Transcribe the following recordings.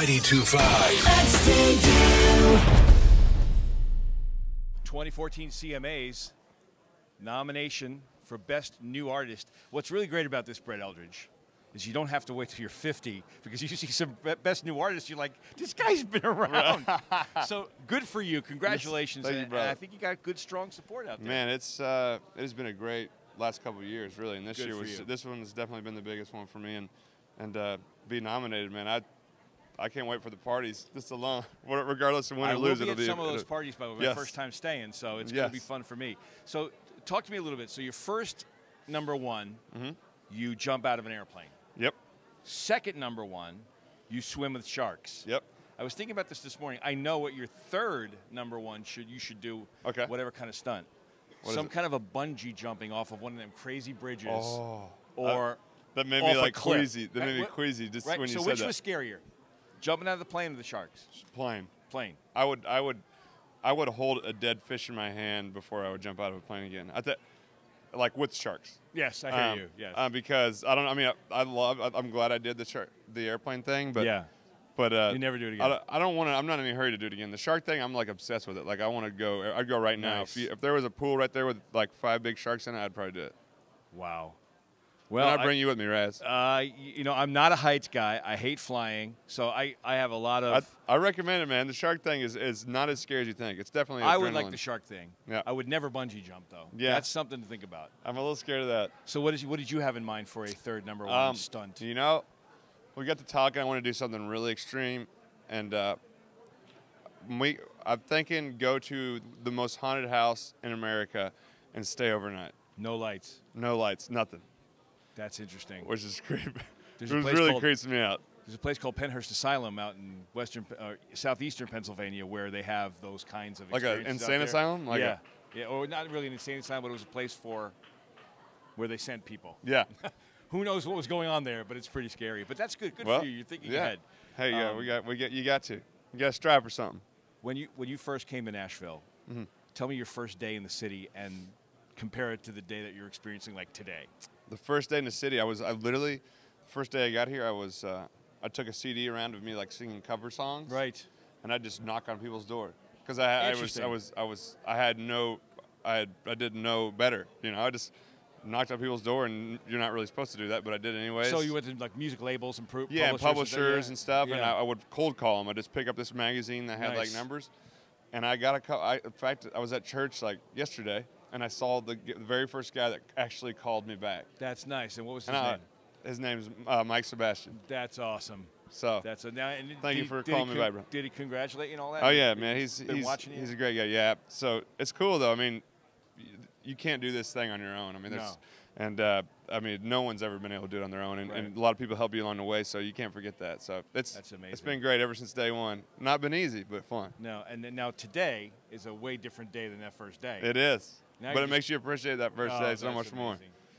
92.5. 2014 CMAs nomination for Best New Artist. What's really great about this, Brett Eldridge, is you don't have to wait till you're 50, because you see some Best New Artists, you're like, this guy's been around. So good for you. Congratulations. Thank you, and brother. I think you got good, strong support out there. Man, it has been a great last couple of years, really. And this one has definitely been the biggest one for me. And be nominated, man. I can't wait for the parties, just alone. Regardless of win or lose, it'll be. Some of those parties, by the way, my first time staying, so it's going to be fun for me. So talk to me a little bit. So your first number one, you jump out of an airplane. Yep. Second number one, you swim with sharks. Yep. I was thinking about this morning. I know what your third number one you should do. Okay. Whatever kind of stunt. Some kind of a bungee jumping off of one of them crazy bridges. Oh. Or that made me like queasy. That made me queasy just when you said that. So which was scarier? Jumping out of the plane or the sharks? Plane. Plane. I would hold a dead fish in my hand before I would jump out of a plane again. Like with sharks. Yes, I hear you. Yes. Because I'm glad I did the airplane thing, but yeah. But you never do it again. I don't want to. I'm not in any hurry to do it again. The shark thing, I'm like obsessed with it. Like I want to go. I'd go right now. Nice. If there was a pool right there with like 5 big sharks in it, I'd probably do it. Wow. Well, and I'd bring you with me, Razz. You know, I'm not a heights guy. I hate flying, so I have a lot of. I recommend it, man. The shark thing is not as scary as you think. It's definitely. I would like the shark thing. Yeah. I would never bungee jump though. Yeah. That's something to think about. I'm a little scared of that. So what did you have in mind for a third number one stunt? You know, we got to talking. I want to do something really extreme, and I'm thinking go to the most haunted house in America and stay overnight. No lights. No lights. Nothing. That's interesting. Which is creepy. It really creeps me out. There's a place called Penhurst Asylum out in southeastern Pennsylvania where they have those kinds of experiences. Like an insane asylum? Yeah, or not really an insane asylum, but it was a place where they sent people. Yeah. Who knows what was going on there, but it's pretty scary. But that's good. Good for you. You're thinking ahead. Hey, you got to strive for something. When you first came to Nashville, tell me your first day in the city and compare it to the day that you're experiencing like today. The first day in the city, first day I got here, I took a CD around of me like singing cover songs. Right. And I just knock on people's door because I didn't know better. You know, I just knocked on people's door, and you're not really supposed to do that, but I did anyways. So you went to like music labels and publishers and stuff, and I would cold call them. I'd just pick up this magazine that had like numbers, and I got a call. In fact, I was at church like yesterday, and I saw the very first guy that actually called me back. That's nice. And what was his name? His name's Mike Sebastian. That's awesome. So thank you for calling me back, bro. Did he congratulate you and all that? Oh yeah, man. He's watching you? He's a great guy. Yeah. So it's cool though. I mean, you can't do this thing on your own. I mean, no one's ever been able to do it on their own, and a lot of people help you along the way, so you can't forget that. So that's amazing. It's been great ever since day one. Not been easy, but fun. No, and then now today is a way different day than that first day. It is, but it makes you appreciate that first day so much more.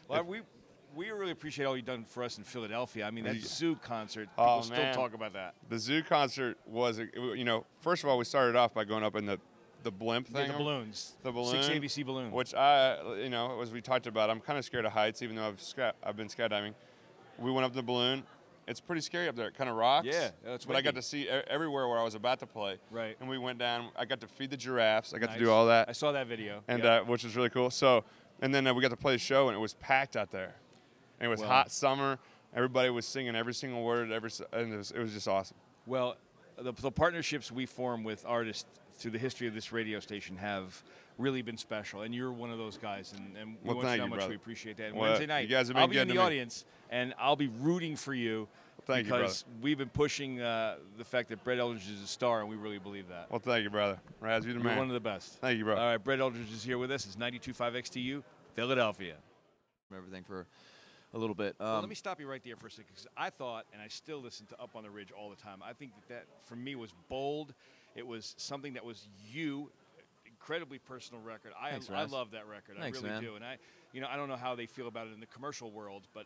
Well, we really appreciate all you've done for us in Philadelphia. I mean, that Zoo concert, people still talk about that. The Zoo concert was, first of all, we started off by going up in the blimp thing. The balloons. The balloon. 6 ABC balloon. Which as we talked about, I'm kind of scared of heights, even though I've been skydiving. We went up the balloon. It's pretty scary up there. It kind of rocks. Yeah, that's But I got to see everywhere where I was about to play. Right. And we went down. I got to feed the giraffes. I got to do all that. I saw that video. And which was really cool. So, and then we got to play the show, and it was packed out there. And it was hot summer. Everybody was singing every single word, and it was just awesome. Well, the partnerships we form with artists through the history of this radio station have really been special, and you're one of those guys, and we want to know how much we appreciate that. And Wednesday night, I'll be in the audience, and I'll be rooting for you. Thank you, brother. Because we've been pushing the fact that Brett Eldridge is a star, and we really believe that. Well, thank you, brother. Razz, you're the man. One of the best. Thank you, brother. All right, Brett Eldridge is here with us. It's 92.5 XTU, Philadelphia. Everything for a little bit. Well, let me stop you right there for a second, because I thought, and I still listen to Up on the Ridge all the time, I think that for me was bold. It was something that was incredibly personal record. I love that record. Thanks, I really man. do. And I don't know how they feel about it in the commercial world, but